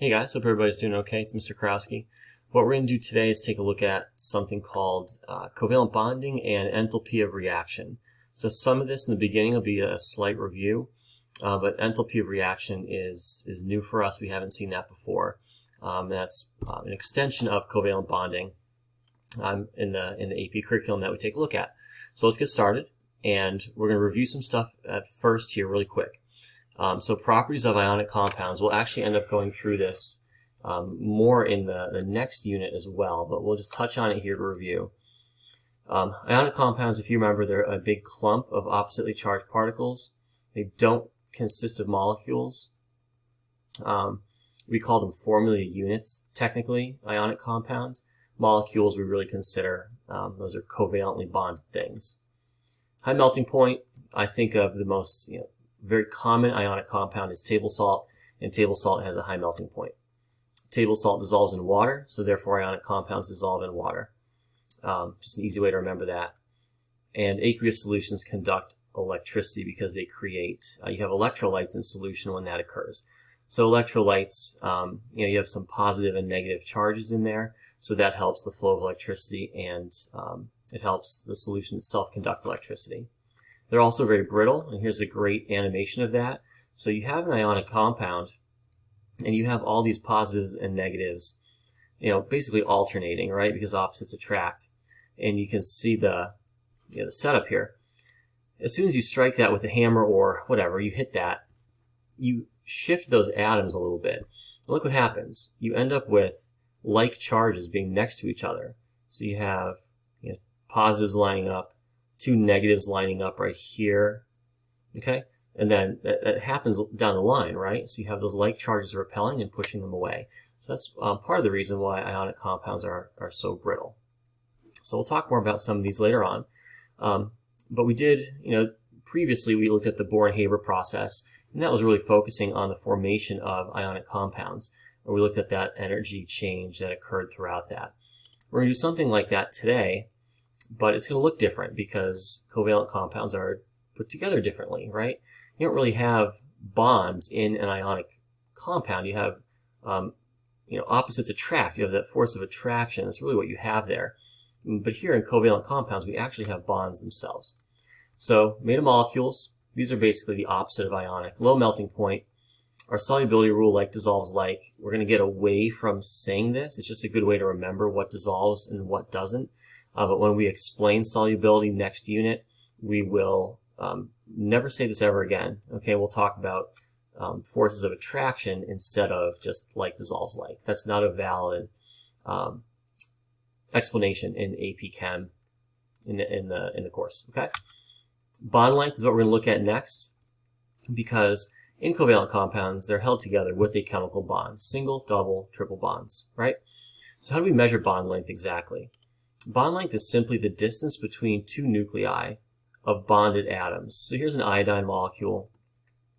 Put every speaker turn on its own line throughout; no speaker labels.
Hey guys, hope everybody's doing okay. It's Mr. Krowski. What we're going to do today is take a look at something called covalent bonding and enthalpy of reaction. So some of this in the beginning will be a slight review, but enthalpy of reaction is new for us. We haven't seen that before. That's an extension of covalent bonding in the AP curriculum that we take a look at. So let's get started, and we're going to review some stuff at first here really quick. So properties of ionic compounds, we'll actually end up going through this more in the next unit as well, but we'll just touch on it here to review. Ionic compounds, if you remember, they're a big clump of oppositely charged particles. They don't consist of molecules. We call them formula units, technically, ionic compounds. Molecules we really consider, those are covalently bonded things. High melting point, I think of the most very common ionic compound is table salt, and table salt has a high melting point. Table salt dissolves in water, so therefore ionic compounds dissolve in water. Just an easy way to remember that. And aqueous solutions conduct electricity because they create, you have electrolytes in solution when that occurs. So electrolytes, you have some positive and negative charges in there, so that helps the flow of electricity, and it helps the solution itself conduct electricity. They're also very brittle, and here's a great animation of that. So you have an ionic compound, and you have all these positives and negatives, basically alternating, right? Because opposites attract. And you can see the setup here. As soon as you strike that with a hammer or whatever, you hit that, you shift those atoms a little bit. Look what happens. You end up with like charges being next to each other. So you have positives lining up, two negatives lining up right here, okay? And then that happens down the line, right? So you have those like charges repelling and pushing them away. So that's part of the reason why ionic compounds are so brittle. So we'll talk more about some of these later on. But we did, previously we looked at the Bohr-Haber process, and that was really focusing on the formation of ionic compounds. Or we looked at that energy change that occurred throughout that. We're going to do something like that today, but it's going to look different because covalent compounds are put together differently, right? You don't really have bonds in an ionic compound. You have, opposites attract. You have that force of attraction. That's really what you have there. But here in covalent compounds, we actually have bonds themselves. So made of molecules, these are basically the opposite of ionic. Low melting point. Our solubility rule, like dissolves like. We're going to get away from saying this. It's just a good way to remember what dissolves and what doesn't. But when we explain solubility next unit, we will never say this ever again. Okay, we'll talk about forces of attraction instead of just like dissolves like. That's not a valid explanation in AP Chem in the course. Okay, bond length is what we're going to look at next, because in covalent compounds they're held together with a chemical bond, single, double, triple bonds, right? So how do we measure bond length exactly? Bond length is simply the distance between two nuclei of bonded atoms. So here's an iodine molecule,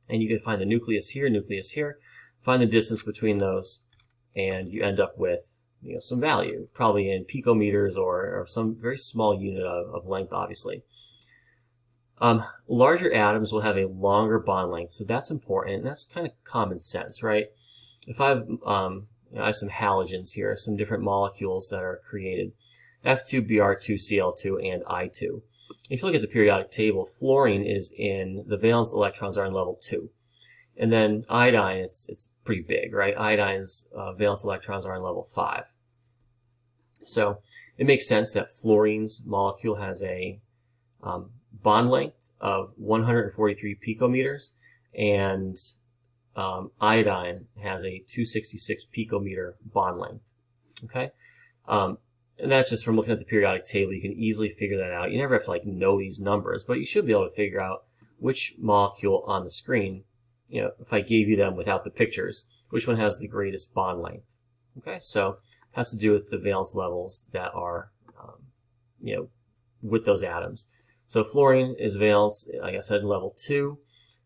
and you can find the nucleus here, find the distance between those, and you end up with some value, probably in picometers or some very small unit of length, obviously. Larger atoms will have a longer bond length, so that's important, and that's kind of common sense, right? If I have some halogens here, some different molecules that are created, F2, Br2, Cl2, and I2. If you look at the periodic table, fluorine is in, the valence electrons are in level 2. And then iodine, it's pretty big, right? Iodine's valence electrons are in level 5. So it makes sense that fluorine's molecule has a bond length of 143 picometers, and iodine has a 266 picometer bond length, okay? And that's just from looking at the periodic table. You can easily figure that out. You never have to know these numbers, but you should be able to figure out which molecule on the screen, if I gave you them without the pictures, which one has the greatest bond length. Okay, so it has to do with the valence levels that are, with those atoms. So fluorine is valence, like I said, level 2.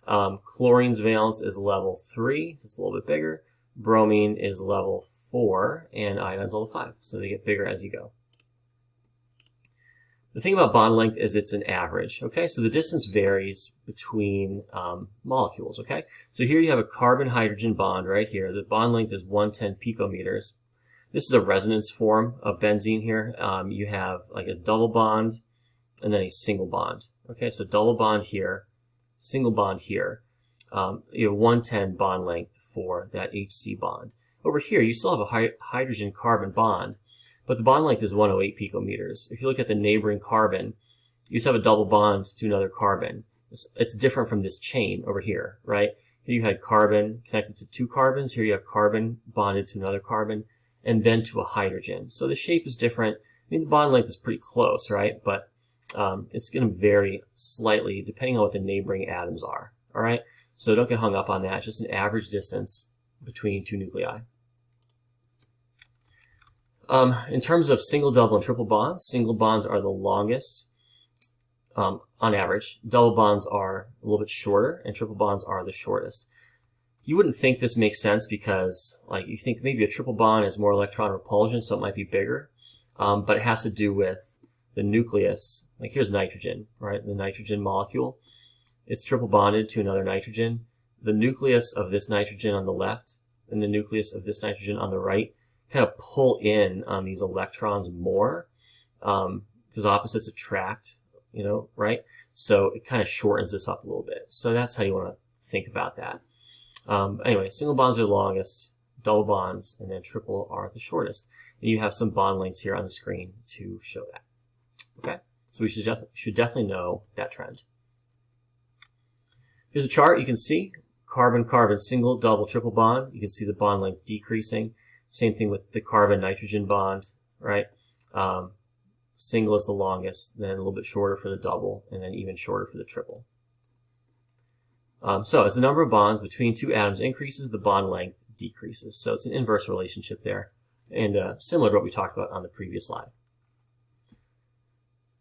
Chlorine's valence is level 3. It's a little bit bigger. Bromine is level 4, and iodine's level 5, so they get bigger as you go. The thing about bond length is it's an average, okay? So the distance varies between molecules, okay? So here you have a carbon-hydrogen bond right here. The bond length is 110 picometers. This is a resonance form of benzene here. You have like a double bond and then a single bond, okay? So double bond here, single bond here. You have 110 bond length for that HC bond. Over here, you still have a hydrogen-carbon bond, but the bond length is 108 picometers. If you look at the neighboring carbon, you just have a double bond to another carbon. It's different from this chain over here, right? Here you had carbon connected to two carbons. Here you have carbon bonded to another carbon, and then to a hydrogen. So the shape is different. I mean, the bond length is pretty close, right? But it's going to vary slightly depending on what the neighboring atoms are, all right? So don't get hung up on that. It's just an average distance between two nuclei. In terms of single, double, and triple bonds, single bonds are the longest on average. Double bonds are a little bit shorter, and triple bonds are the shortest. You wouldn't think this makes sense because, like, you think maybe a triple bond has more electron repulsion, so it might be bigger, but it has to do with the nucleus. Like, here's nitrogen, right? The nitrogen molecule. It's triple bonded to another nitrogen. The nucleus of this nitrogen on the left and the nucleus of this nitrogen on the right kind of pull in on these electrons more because opposites attract, you know, right? So it kind of shortens this up a little bit. So that's how you want to think about that. Anyway, single bonds are the longest, double bonds, and then triple are the shortest. And you have some bond lengths here on the screen to show that. Okay, so we should definitely know that trend. Here's a chart. You can see carbon-carbon, single, double, triple bond. You can see the bond length decreasing. Same thing with the carbon-nitrogen bond, right? Single is the longest, then a little bit shorter for the double, and then even shorter for the triple. So as the number of bonds between two atoms increases, the bond length decreases. So it's an inverse relationship there, and similar to what we talked about on the previous slide.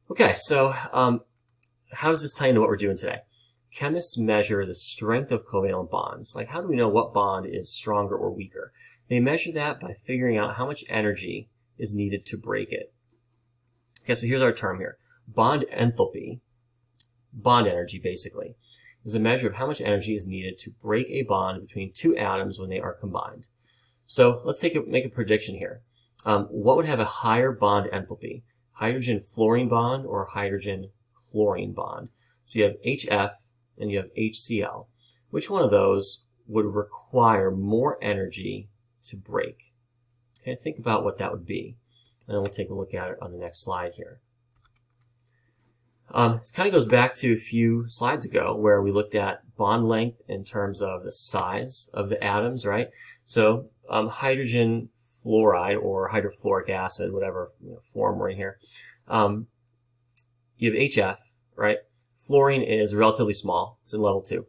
Okay, so how does this tie into what we're doing today? Chemists measure the strength of covalent bonds. Like, how do we know what bond is stronger or weaker? They measure that by figuring out how much energy is needed to break it. Okay, so here's our term here. Bond enthalpy, bond energy basically, is a measure of how much energy is needed to break a bond between two atoms when they are combined. So let's make a prediction here. What would have a higher bond enthalpy? Hydrogen-fluorine bond or hydrogen-chlorine bond? So you have HF and you have HCl. Which one of those would require more energy to break? Okay, think about what that would be. And then we'll take a look at it on the next slide here. This kind of goes back to a few slides ago where we looked at bond length in terms of the size of the atoms, right? So hydrogen fluoride or hydrofluoric acid, whatever form we're in here, you have HF, right? Fluorine is relatively small. It's in level 2.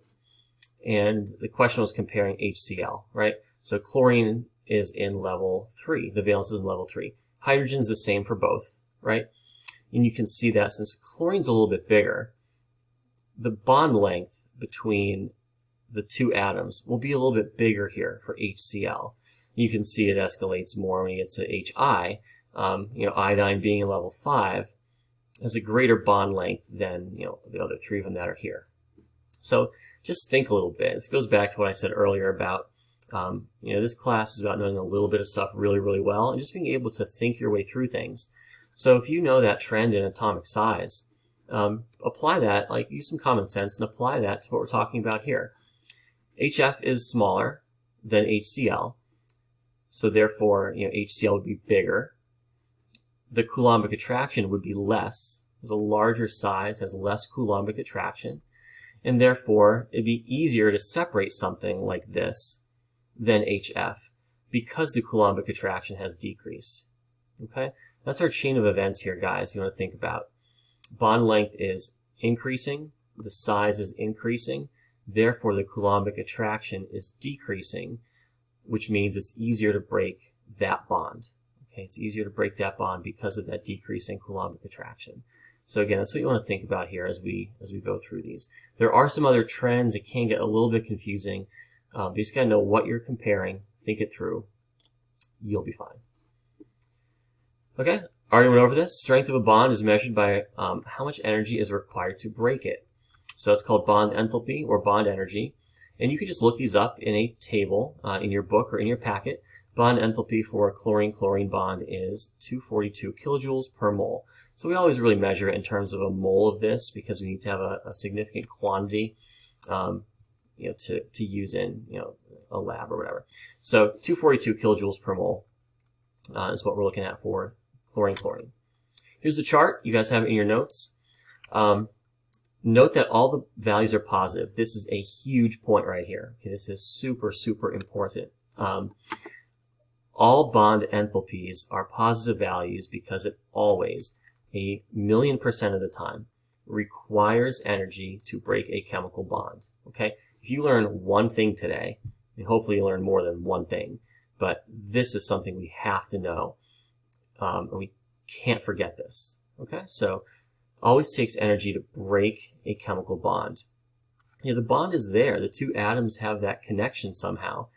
And the question was comparing HCl, right? So chlorine is in level 3. The valence is in level 3. Hydrogen is the same for both, right? And you can see that since chlorine's a little bit bigger, the bond length between the two atoms will be a little bit bigger here for HCl. You can see it escalates more when you get to HI. Iodine being in level 5 has a greater bond length than the other three of them that are here. So just think a little bit. This goes back to what I said earlier about this class is about knowing a little bit of stuff really, really well and just being able to think your way through things. So if you know that trend in atomic size, apply that, like use some common sense and apply that to what we're talking about here. HF is smaller than HCl, so therefore HCl would be bigger. The coulombic attraction would be less. There's a larger size, has less coulombic attraction, and therefore it'd be easier to separate something like this than HF because the coulombic attraction has decreased. Okay? That's our chain of events here, guys, you want to think about. Bond length is increasing, the size is increasing, therefore the coulombic attraction is decreasing, which means it's easier to break that bond. Okay, it's easier to break that bond because of that decreasing coulombic attraction. So again, that's what you want to think about here as we go through these. There are some other trends that can get a little bit confusing. You just got to know what you're comparing, think it through. You'll be fine. Okay, Already went over this. Strength of a bond is measured by how much energy is required to break it. So that's called bond enthalpy or bond energy. And you can just look these up in a table in your book or in your packet. Bond enthalpy for a chlorine-chlorine bond is 242 kilojoules per mole. So we always really measure it in terms of a mole of this because we need to have a significant quantity to use in a lab or whatever. So 242 kilojoules per mole is what we're looking at for chlorine-chlorine. Here's the chart. You guys have it in your notes. Note that all the values are positive. This is a huge point right here. Okay, this is super, super important. All bond enthalpies are positive values because it always, 1,000,000% of the time, requires energy to break a chemical bond. Okay? If you learn one thing today, and hopefully you learn more than one thing, but this is something we have to know, and we can't forget this. Okay? So, always takes energy to break a chemical bond. The bond is there. The two atoms have that connection somehow.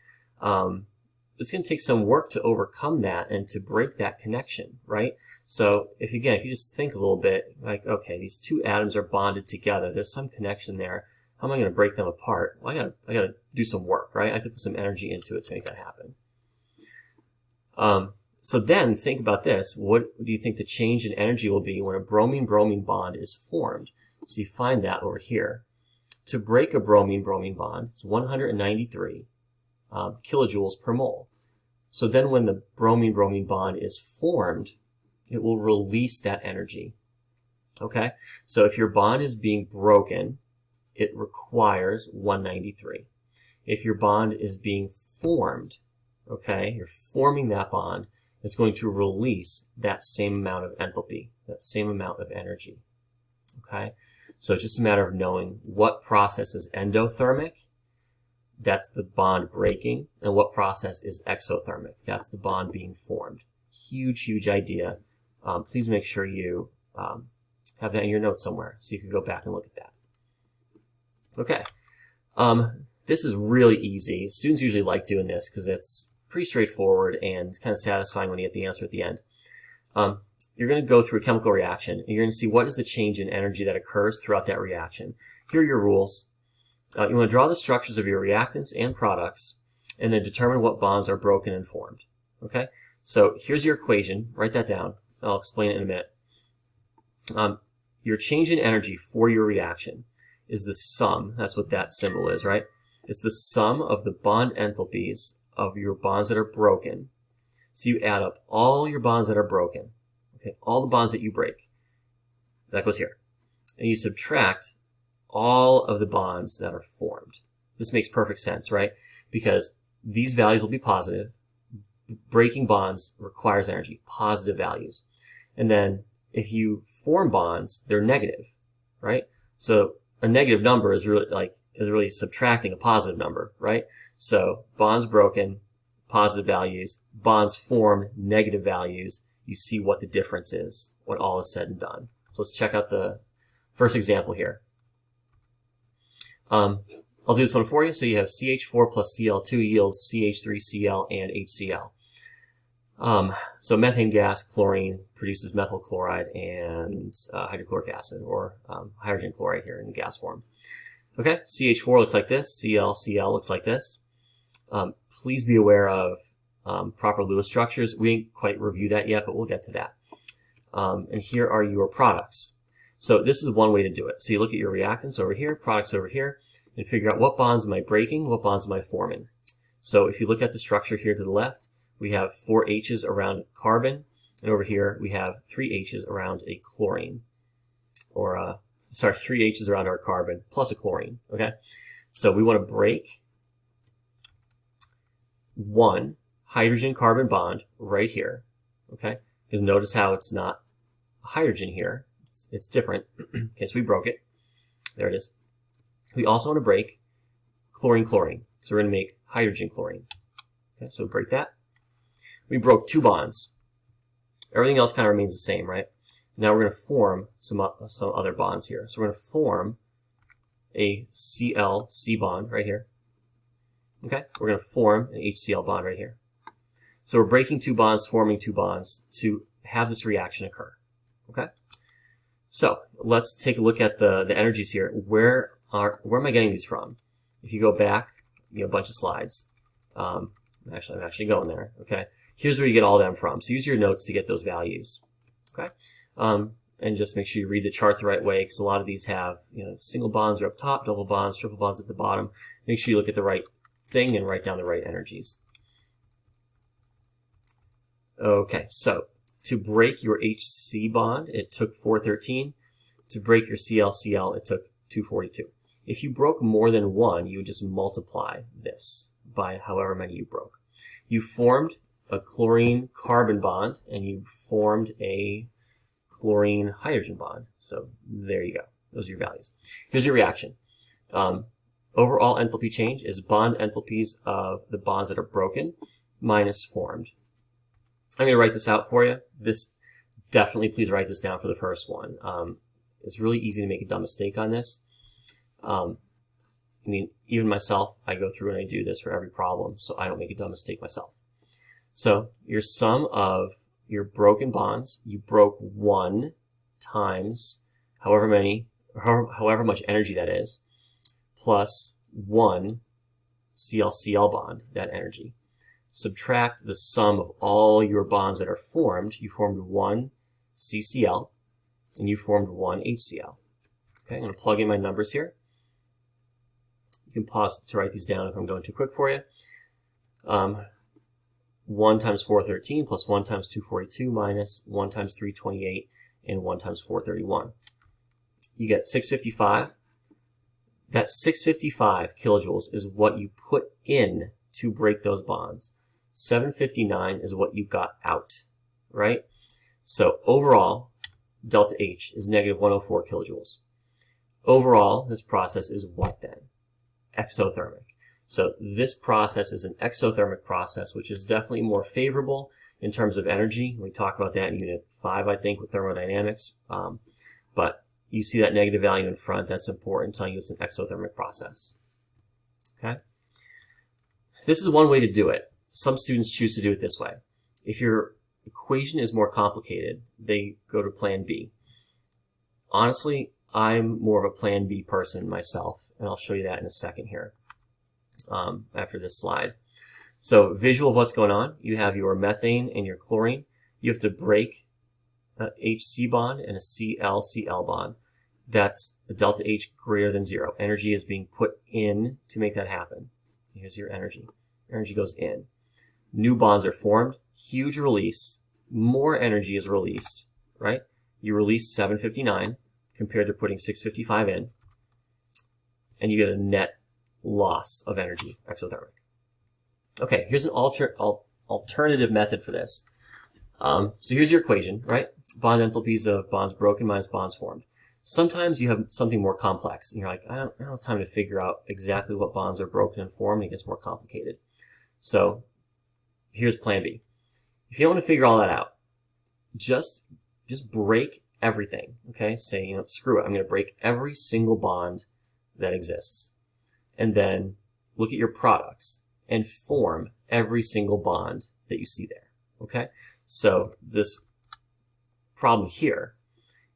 It's going to take some work to overcome that and to break that connection, right? So if you just think a little bit, like, okay, these two atoms are bonded together. There's some connection there. How am I going to break them apart? Well, I got to do some work, right? I have to put some energy into it to make that happen. So then think about this. What do you think the change in energy will be when a bromine-bromine bond is formed? So you find that over here. To break a bromine-bromine bond, it's 193 kilojoules per mole. So then when the bromine-bromine bond is formed, it will release that energy. Okay? So if your bond is being broken, it requires 193. If your bond is being formed, okay, you're forming that bond, it's going to release that same amount of enthalpy, that same amount of energy. Okay? So it's just a matter of knowing what process is endothermic, that's the bond breaking, and what process is exothermic, that's the bond being formed. Huge, huge idea. Please make sure you have that in your notes somewhere so you can go back and look at that. Okay. This is really easy. Students usually like doing this because it's pretty straightforward and kind of satisfying when you get the answer at the end. You're going to go through a chemical reaction, and you're going to see what is the change in energy that occurs throughout that reaction. Here are your rules. You want to draw the structures of your reactants and products, and then determine what bonds are broken and formed. Okay? So here's your equation. Write that down. I'll explain it in a minute. Your change in energy for your reaction is the sum. That's what that symbol is, right? It's the sum of the bond enthalpies of your bonds that are broken. So you add up all your bonds that are broken, okay, all the bonds that you break. That goes here. And you subtract all of the bonds that are formed. This makes perfect sense, right? Because these values will be positive. Breaking bonds requires energy, positive values. And then if you form bonds, they're negative, right? So a negative number is really subtracting a positive number, right? So bonds broken, positive values, bonds formed, negative values. You see what the difference is when all is said and done. So let's check out the first example here. I'll do this one for you. So you have CH4 plus Cl2 yields CH3Cl and HCl. So methane gas, chlorine, produces methyl chloride and hydrochloric acid, or hydrogen chloride here in gas form. Okay, CH4 looks like this, Cl looks like this. Please be aware of proper Lewis structures. We didn't quite review that yet, but we'll get to that. And here are your products. So this is one way to do it. So you look at your reactants over here, products over here, and figure out what bonds am I breaking, what bonds am I forming. So if you look at the structure here to the left, we have 4 H's around carbon, and over here we have 3 H's around a chlorine, or 3 H's around our carbon plus a chlorine. Okay, so we want to break one hydrogen-carbon bond right here. Okay, because notice how it's not hydrogen here; it's different. Okay, so we broke it. There it is. We also want to break chlorine-chlorine, so we're going to make hydrogen-chlorine. Okay, so we break that. We broke 2 bonds. Everything else kind of remains the same, right? Now we're going to form some other bonds here. So we're going to form a Cl-C bond right here. Okay? We're going to form an HCl bond right here. So we're breaking 2 bonds, forming 2 bonds to have this reaction occur. Okay? So let's take a look at the energies here. Where am I getting these from? If you go back, a bunch of slides. I'm actually going there. Okay? Here's where you get all of them from. So use your notes to get those values. Okay? And just make sure you read the chart the right way, because a lot of these have, single bonds are up top, double bonds, triple bonds at the bottom. Make sure you look at the right thing and write down the right energies. Okay, so to break your HC bond, it took 413. To break your ClCl, it took 242. If you broke more than one, you would just multiply this by however many you broke. You formed a chlorine-carbon bond, and you formed a chlorine-hydrogen bond. So there you go. Those are your values. Here's your reaction. Overall enthalpy change is bond enthalpies of the bonds that are broken minus formed. I'm going to write this out for you. Definitely please write this down for the first one. It's really easy to make a dumb mistake on this. Even myself, I go through and I do this for every problem, so I don't make a dumb mistake myself. So your sum of your broken bonds, you broke 1 times however much energy that is, plus 1 ClCl bond, that energy. Subtract the sum of all your bonds that are formed. You formed 1 CCl, and you formed 1 HCl. Okay, I'm going to plug in my numbers here. You can pause to write these down if I'm going too quick for you. 1 times 413 plus 1 times 242 minus 1 times 328 and 1 times 431. You get 655. That 655 kilojoules is what you put in to break those bonds. 759 is what you got out, right? So overall, delta H is negative 104 kilojoules. Overall, this process is what then? Exothermic. So this process is an exothermic process, which is definitely more favorable in terms of energy. We talked about that in Unit 5, I think, with thermodynamics. But you see that negative value in front. That's important, telling you it's an exothermic process. Okay? This is one way to do it. Some students choose to do it this way. If your equation is more complicated, they go to Plan B. Honestly, I'm more of a Plan B person myself, and I'll show you that in a second here. After this slide. So visual of what's going on, you have your methane and your chlorine. You have to break a HC bond and a ClCl bond. That's a delta H greater than 0. Energy is being put in to make that happen. Here's your energy. Energy goes in. New bonds are formed. Huge release. More energy is released, right? You release 759 compared to putting 655 in, and you get a net loss of energy, exothermic. Okay, here's an alternative method for this. So here's your equation, right? Bond enthalpies of bonds broken minus bonds formed. Sometimes you have something more complex, and you're like, I don't have time to figure out exactly what bonds are broken and formed, and it gets more complicated. So here's Plan B. If you don't want to figure all that out, just break everything, okay? Say, screw it, I'm going to break every single bond that exists. And then look at your products and form every single bond that you see there, okay? So this problem here,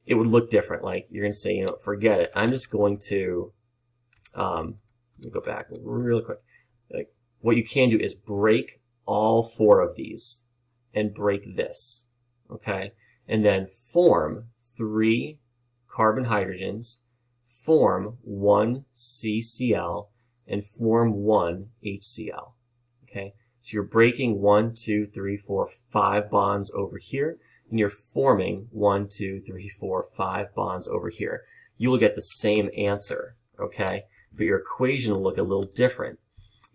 it would look different. Like you're going to say, forget it. I'm just going to, let me go back real quick. Like what you can do is break all 4 of these and break this, okay? And then form 3 carbon hydrogens, form 1 CCl, and form 1 HCl. Okay, so you're breaking 1, 2, 3, 4, 5 bonds over here, and you're forming 1, 2, 3, 4, 5 bonds over here. You will get the same answer, okay? But your equation will look a little different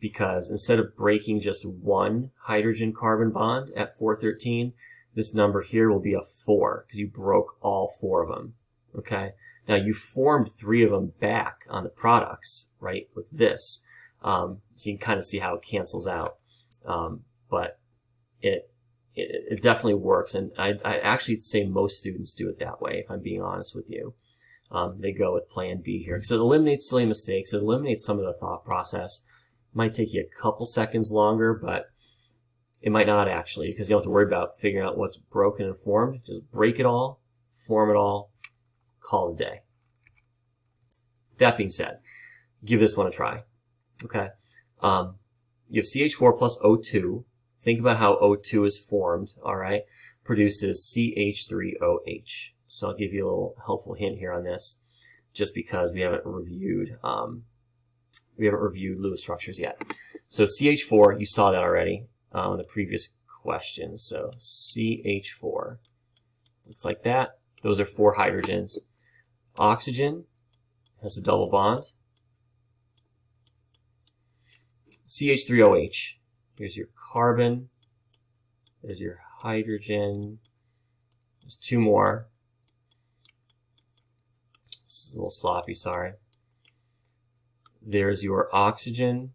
because instead of breaking just 1 hydrogen-carbon bond at 413, this number here will be a 4 because you broke all 4 of them, okay? Now, you formed 3 of them back on the products, right, with this. So you can kind of see how it cancels out. But it definitely works. And I actually say most students do it that way, if I'm being honest with you. They go with Plan B here. Because it eliminates silly mistakes. It eliminates some of the thought process. Might take you a couple seconds longer, but It might not actually, because you don't have to worry about figuring out what's broken and formed. Just break it all, form it all, call it a day. That being said, give this one a try. Okay. You have CH4 plus O2. Think about how O2 is formed, all right? Produces CH3OH. So I'll give you a little helpful hint here on this, just because we haven't reviewed Lewis structures yet. So CH4, you saw that already in the previous question. So CH4 looks like that. Those are 4 hydrogens. Oxygen has a double bond. CH3OH. Here's your carbon. There's your hydrogen. There's 2 more. This is a little sloppy, sorry. There's your oxygen,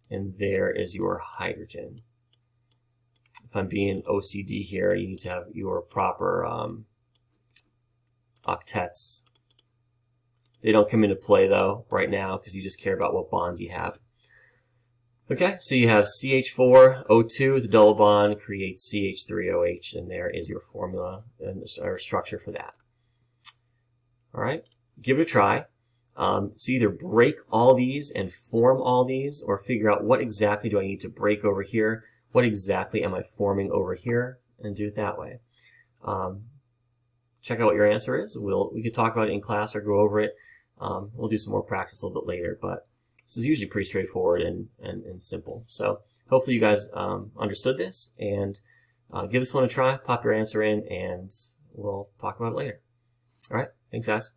and there is your hydrogen. If I'm being OCD here, you need to have your proper octets. They don't come into play, though, right now, because you just care about what bonds you have. Okay, so you have CH4, O2, the double bond creates CH3OH, and there is your formula or structure for that. All right, give it a try. So either break all these and form all these, or figure out what exactly do I need to break over here, what exactly am I forming over here, and do it that way. Check out what your answer is. We could talk about it in class or go over it. We'll do some more practice a little bit later, but this is usually pretty straightforward and simple. So hopefully you guys understood this, and give this one a try, pop your answer in, and we'll talk about it later. All right, thanks guys.